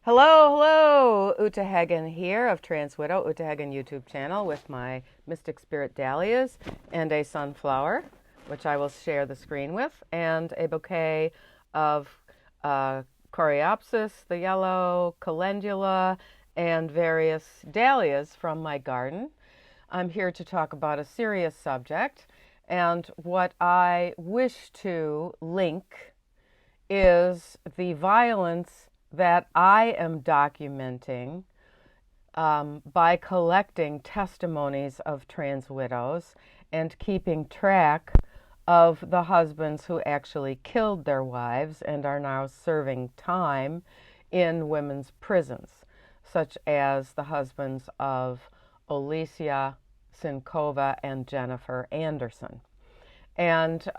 Hello, Uta Hagen here of Trans Widow, Uta Hagen YouTube channel with my Mystic Spirit Dahlias and a sunflower, which I will share the screen with, and a bouquet of Coreopsis, the yellow, calendula, and various dahlias from my garden. I'm here to talk about a serious subject, and what I wish to link is the violence that I am documenting by collecting testimonies of trans widows and keeping track of the husbands who actually killed their wives and are now serving time in women's prisons, such as the husbands of Alicia Sinkova and Jennifer Anderson. And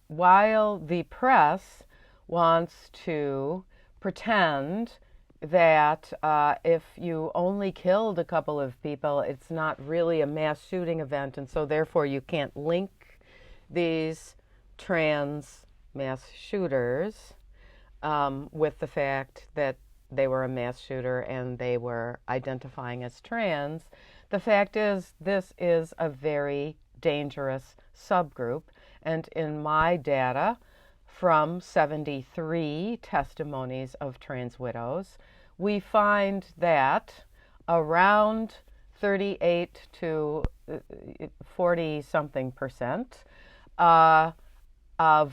while the press wants to pretend that if you only killed a couple of people, it's not really a mass shooting event, and so therefore you can't link these trans mass shooters with the fact that they were a mass shooter and they were identifying as trans. The fact is, this is a very dangerous subgroup, and in my data, from 73 testimonies of trans widows, we find that around 38 to 40 something percent of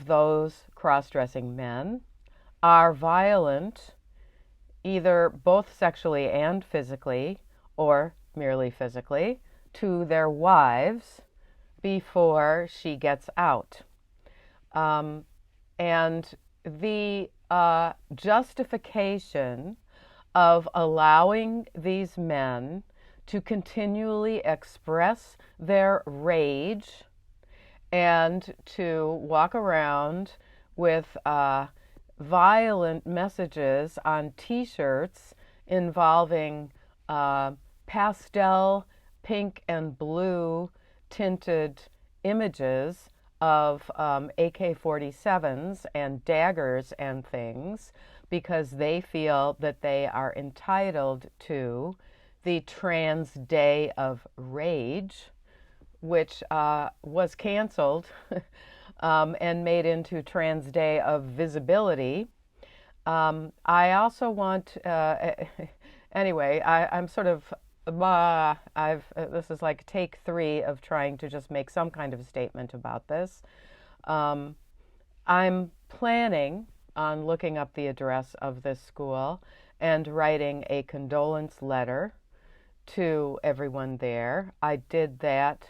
those cross-dressing men are violent, either both sexually and physically, or merely physically, to their wives before she gets out. And the justification of allowing these men to continually express their rage and to walk around with violent messages on T-shirts involving pastel, pink, and blue tinted images of AK-47s and daggers and things, because they feel that they are entitled to the Trans Day of Rage, which was canceled and made into Trans Day of Visibility. I also want, anyway, I'm sort of, this is like take 3 of trying to just make some kind of a statement about this. I'm planning on looking up the address of this school and writing a condolence letter to everyone there. I did that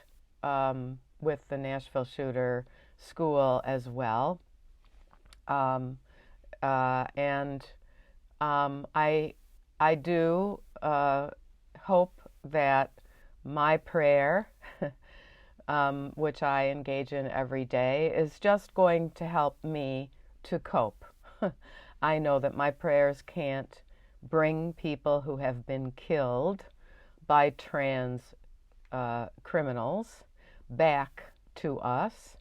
with the Nashville shooter school as well. I do hope that my prayer, which I engage in every day, is just going to help me to cope. I know that my prayers can't bring people who have been killed by trans criminals back to us,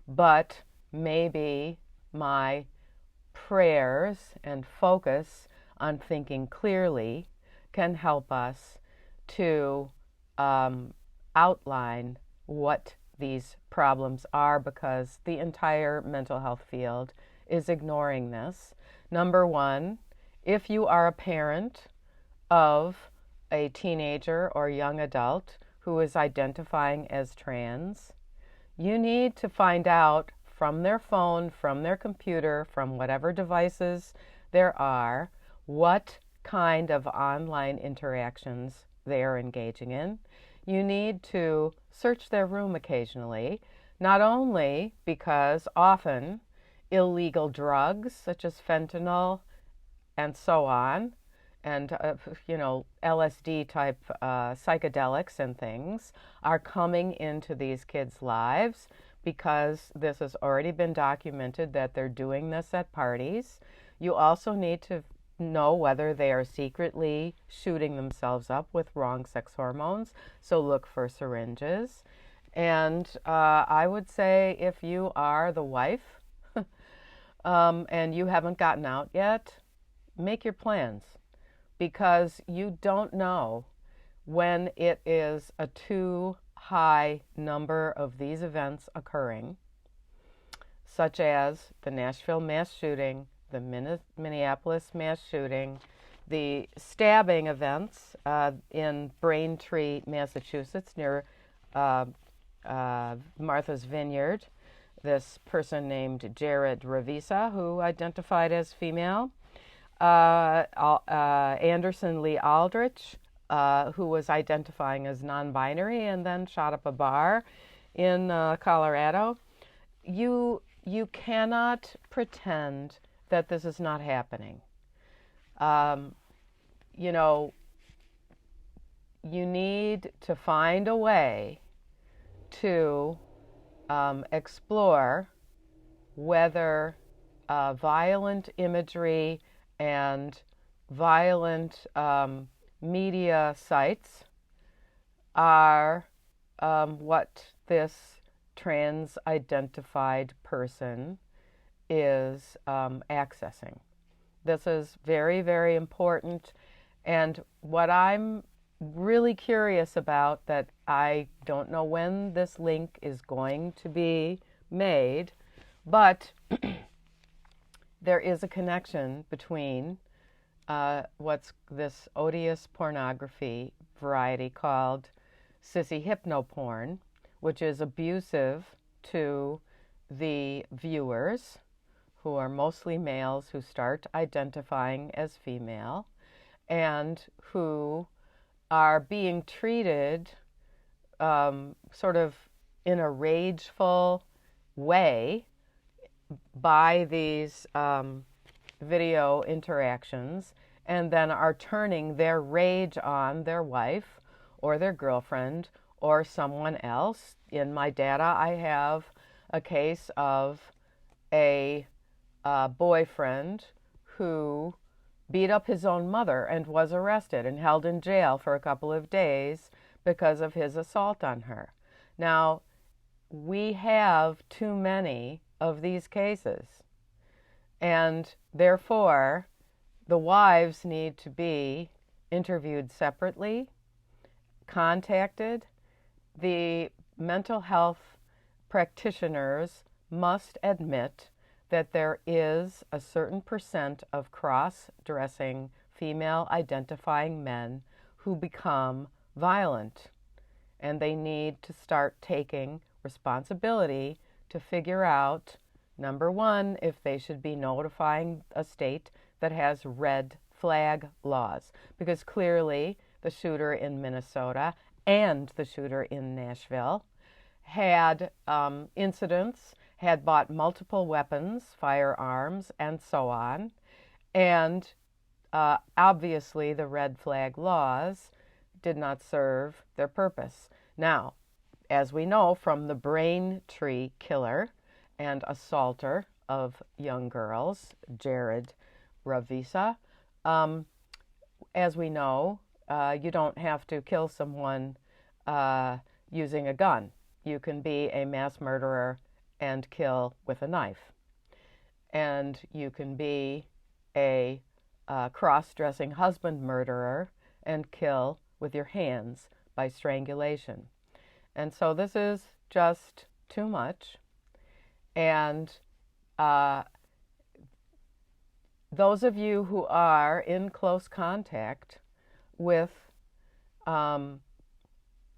but maybe my prayers and focus on thinking clearly can help us to outline what these problems are, because the entire mental health field is ignoring this. Number one, if you are a parent of a teenager or young adult who is identifying as trans, you need to find out from their phone, from their computer, from whatever devices there are, what kind of online interactions they are engaging in. You need to search their room occasionally, not only because often illegal drugs such as fentanyl and so on, and LSD type psychedelics and things are coming into these kids' lives, because this has already been documented that they're doing this at parties. You also need to know whether they are secretly shooting themselves up with wrong sex hormones, so look for syringes. And I would say, if you are the wife and you haven't gotten out yet, make your plans. because you don't know when it is a too high number of these events occurring, such as the Nashville mass shooting, the Minneapolis mass shooting, the stabbing events in Braintree, Massachusetts, near Martha's Vineyard. This person named Jared Ravisa, who identified as female. Anderson Lee Aldrich, who was identifying as non-binary and then shot up a bar in Colorado. You cannot pretend that this is not happening. You know, you need to find a way to explore whether violent imagery and violent media sites are what this trans-identified person is accessing. This is very, very important. And what I'm really curious about, that I don't know when this link is going to be made, but there is a connection between what's this odious pornography variety called sissy hypnoporn, which is abusive to the viewers, who are mostly males who start identifying as female and who are being treated sort of in a rageful way by these video interactions, and then are turning their rage on their wife or their girlfriend or someone else. In my data, I have a case of a boyfriend who beat up his own mother and was arrested and held in jail for a couple of days because of his assault on her. Now, we have too many of these cases, and therefore the wives need to be interviewed separately, contacted. The mental health practitioners must admit that there is a certain percent of cross-dressing female-identifying men who become violent, and they need to start taking responsibility to figure out, number one, if they should be notifying a state that has red flag laws, because clearly the shooter in Minnesota and the shooter in Nashville had incidents, had bought multiple weapons, firearms, and so on. And obviously the red flag laws did not serve their purpose. Now, as we know from the Braintree killer and assaulter of young girls, Jared Ravisa, as we know, you don't have to kill someone using a gun. You can be a mass murderer and kill with a knife. And you can be a cross-dressing husband murderer and kill with your hands by strangulation. And so this is just too much. And those of you who are in close contact with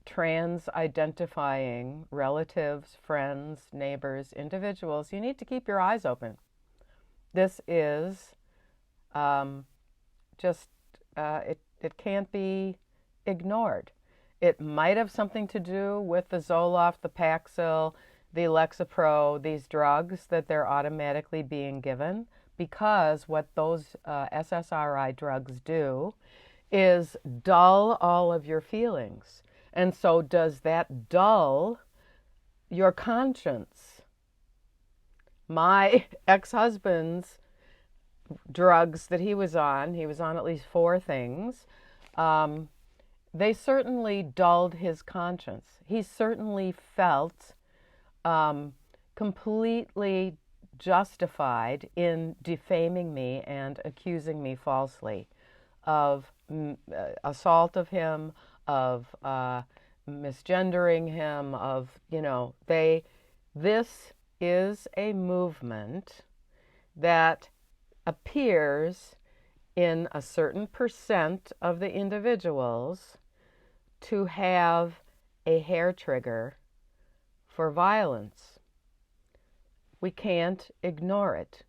trans-identifying relatives, friends, neighbors, individuals, you need to keep your eyes open. This is it can't be ignored. It might have something to do with the Zoloft, the Paxil, the Lexapro, these drugs that they're automatically being given, because what those SSRI drugs do is dull all of your feelings. And so does that dull your conscience? My ex-husband's drugs that he was on at least 4 things, they certainly dulled his conscience. He certainly felt completely justified in defaming me and accusing me falsely of assault of him, of misgendering him, of, this is a movement that appears in a certain percent of the individuals to have a hair trigger for violence. We can't ignore it.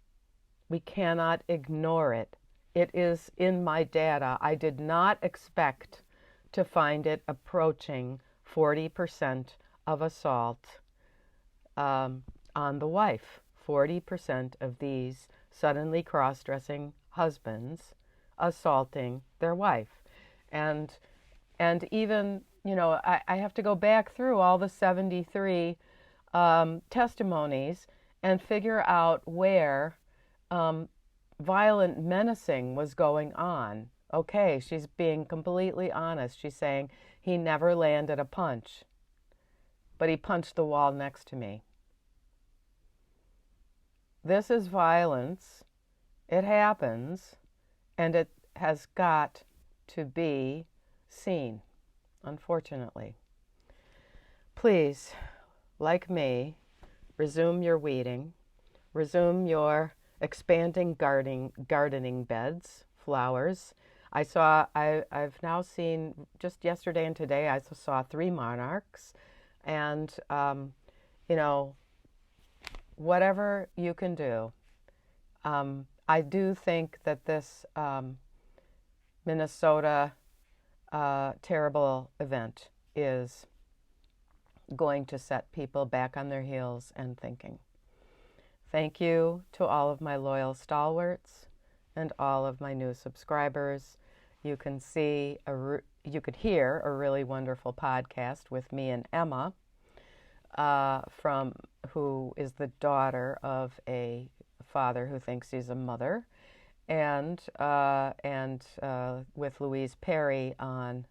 We cannot ignore it. It is in my data. I did not expect to find it approaching 40% of assault on the wife. 40% of these suddenly cross-dressing husbands assaulting their wife. And even, I have to go back through all the 73 testimonies and figure out where violent menacing was going on. Okay, she's being completely honest. She's saying he never landed a punch, but he punched the wall next to me. This is violence. It happens, and it has got to be seen, unfortunately. Please, like me, resume your weeding, resume your expanding gardening beds, flowers. I've now seen, just yesterday and today, I saw 3 monarchs, and, whatever you can do. I do think that this Minnesota terrible event is going to set people back on their heels and thinking. Thank you to all of my loyal stalwarts and all of my new subscribers. You can you could hear a really wonderful podcast with me and Emma, who is the daughter of a father who thinks he's a mother, and with Louise Perry on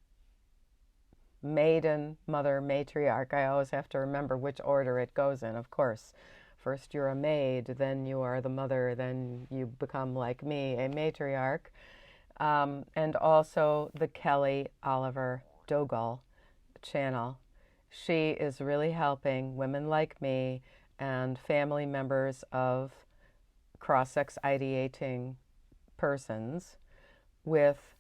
maiden, mother, matriarch. I always have to remember which order it goes in, of course. First you're a maid, then you are the mother, then you become, like me, a matriarch. And also the Kelly Oliver Dogal channel. She is really helping women like me and family members of cross-sex ideating persons with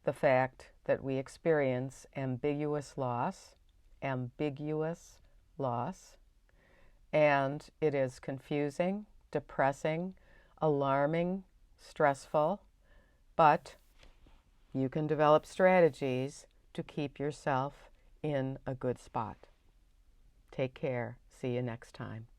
the fact that we experience ambiguous loss, and it is confusing, depressing, alarming, stressful, but you can develop strategies to keep yourself in a good spot. Take care. See you next time.